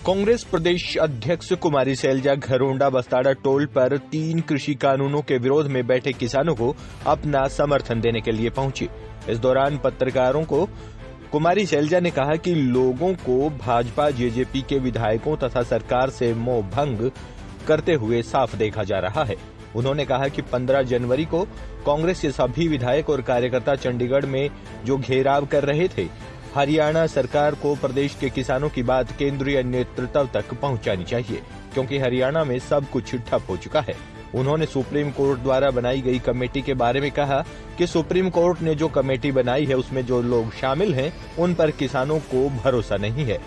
कांग्रेस प्रदेश अध्यक्ष कुमारी शैलजा घरोंडा बस्ताड़ा टोल पर 3 कृषि कानूनों के विरोध में बैठे किसानों को अपना समर्थन देने के लिए पहुंची। इस दौरान पत्रकारों को कुमारी शैलजा ने कहा कि लोगों को भाजपा जेजेपी के विधायकों तथा सरकार से मोह भंग करते हुए साफ देखा जा रहा है। उन्होंने कहा कि 15 जनवरी को कांग्रेस के सभी विधायक और कार्यकर्ता चंडीगढ़ में जो घेराव कर रहे थे, हरियाणा सरकार को प्रदेश के किसानों की बात केंद्रीय नेतृत्व तक पहुंचानी चाहिए, क्योंकि हरियाणा में सब कुछ ठप हो चुका है। उन्होंने सुप्रीम कोर्ट द्वारा बनाई गई कमेटी के बारे में कहा कि सुप्रीम कोर्ट ने जो कमेटी बनाई है उसमें जो लोग शामिल हैं उन पर किसानों को भरोसा नहीं है।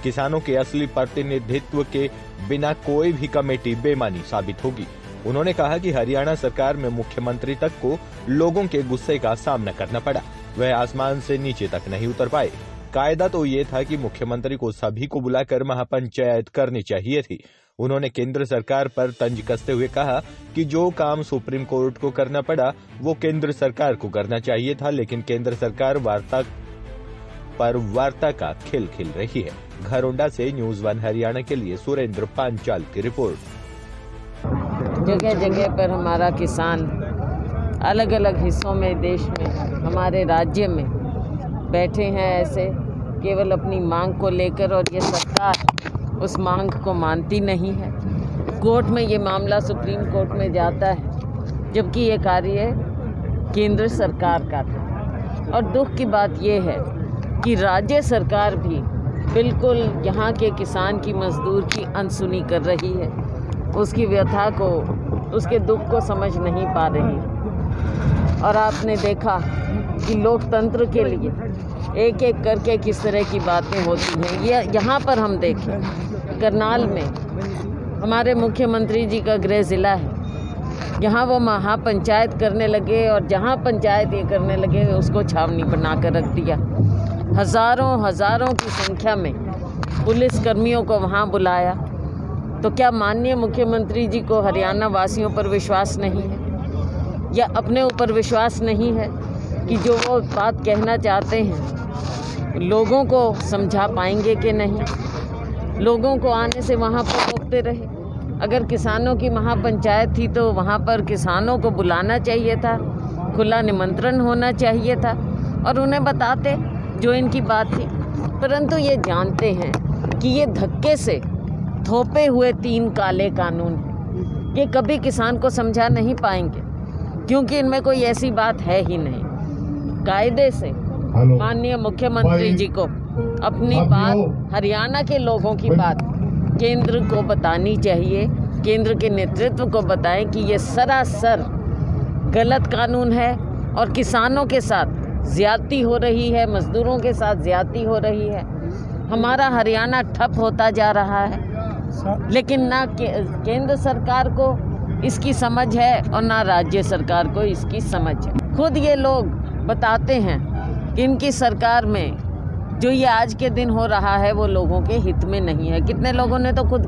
किसानों के असली प्रतिनिधित्व के बिना कोई भी कमेटी बेमानी साबित होगी। उन्होंने कहा कि हरियाणा सरकार में मुख्यमंत्री तक को लोगों के गुस्से का सामना करना पड़ा, वह आसमान से नीचे तक नहीं उतर पाए। कायदा तो ये था कि मुख्यमंत्री को सभी को बुलाकर महापंचायत करनी चाहिए थी। उन्होंने केंद्र सरकार पर तंज कसते हुए कहा कि जो काम सुप्रीम कोर्ट को करना पड़ा वो केंद्र सरकार को करना चाहिए था, लेकिन केंद्र सरकार वार्ता का खेल खेल रही है। घरोंडा से न्यूज़ 1 हरियाणा के लिए सुरेंद्र पांचाल की रिपोर्ट। जगह जगह पर हमारा किसान अलग अलग हिस्सों में, देश में, हमारे राज्य में बैठे हैं ऐसे केवल अपनी मांग को लेकर, और ये सरकार उस मांग को मानती नहीं है। कोर्ट में ये मामला सुप्रीम कोर्ट में जाता है, जबकि ये कार्य केंद्र सरकार का था। और दुख की बात ये है कि राज्य सरकार भी बिल्कुल यहाँ के किसान की, मजदूर की अनसुनी कर रही है। उसकी व्यथा को, उसके दुख को समझ नहीं पा रही। और आपने देखा कि लोकतंत्र के लिए एक एक करके किस तरह की बातें होती हैं। ये यहाँ पर हम देखें, करनाल में हमारे मुख्यमंत्री जी का गृह जिला है, यहाँ वो महापंचायत करने लगे, और जहाँ पंचायत ये करने लगे उसको छावनी बनाकर रख दिया। हज़ारों की संख्या में पुलिस कर्मियों को वहाँ बुलाया। तो क्या माननीय मुख्यमंत्री जी को हरियाणा वासियों पर विश्वास नहीं है, या अपने ऊपर विश्वास नहीं है कि जो वो बात कहना चाहते हैं लोगों को समझा पाएंगे कि नहीं? लोगों को आने से वहाँ पर रोकते रहे। अगर किसानों की महापंचायत थी तो वहाँ पर किसानों को बुलाना चाहिए था, खुला निमंत्रण होना चाहिए था, और उन्हें बताते जो इनकी बात थी। परंतु ये जानते हैं कि ये धक्के से थोपे हुए 3 काले कानून हैं, ये कभी किसान को समझा नहीं पाएंगे, क्योंकि इनमें कोई ऐसी बात है ही नहीं। कायदे से माननीय मुख्यमंत्री जी को अपनी बात, हरियाणा के लोगों की बात केंद्र को बतानी चाहिए। केंद्र के नेतृत्व को बताएं कि ये सरासर गलत कानून है और किसानों के साथ ज्यादती हो रही है, मजदूरों के साथ ज्यादती हो रही है। हमारा हरियाणा ठप होता जा रहा है, लेकिन ना केंद्र सरकार को इसकी समझ है और ना राज्य सरकार को इसकी समझ है। खुद ये लोग बताते हैं कि इनकी सरकार में जो ये आज के दिन हो रहा है वो लोगों के हित में नहीं है। कितने लोगों ने तो खुद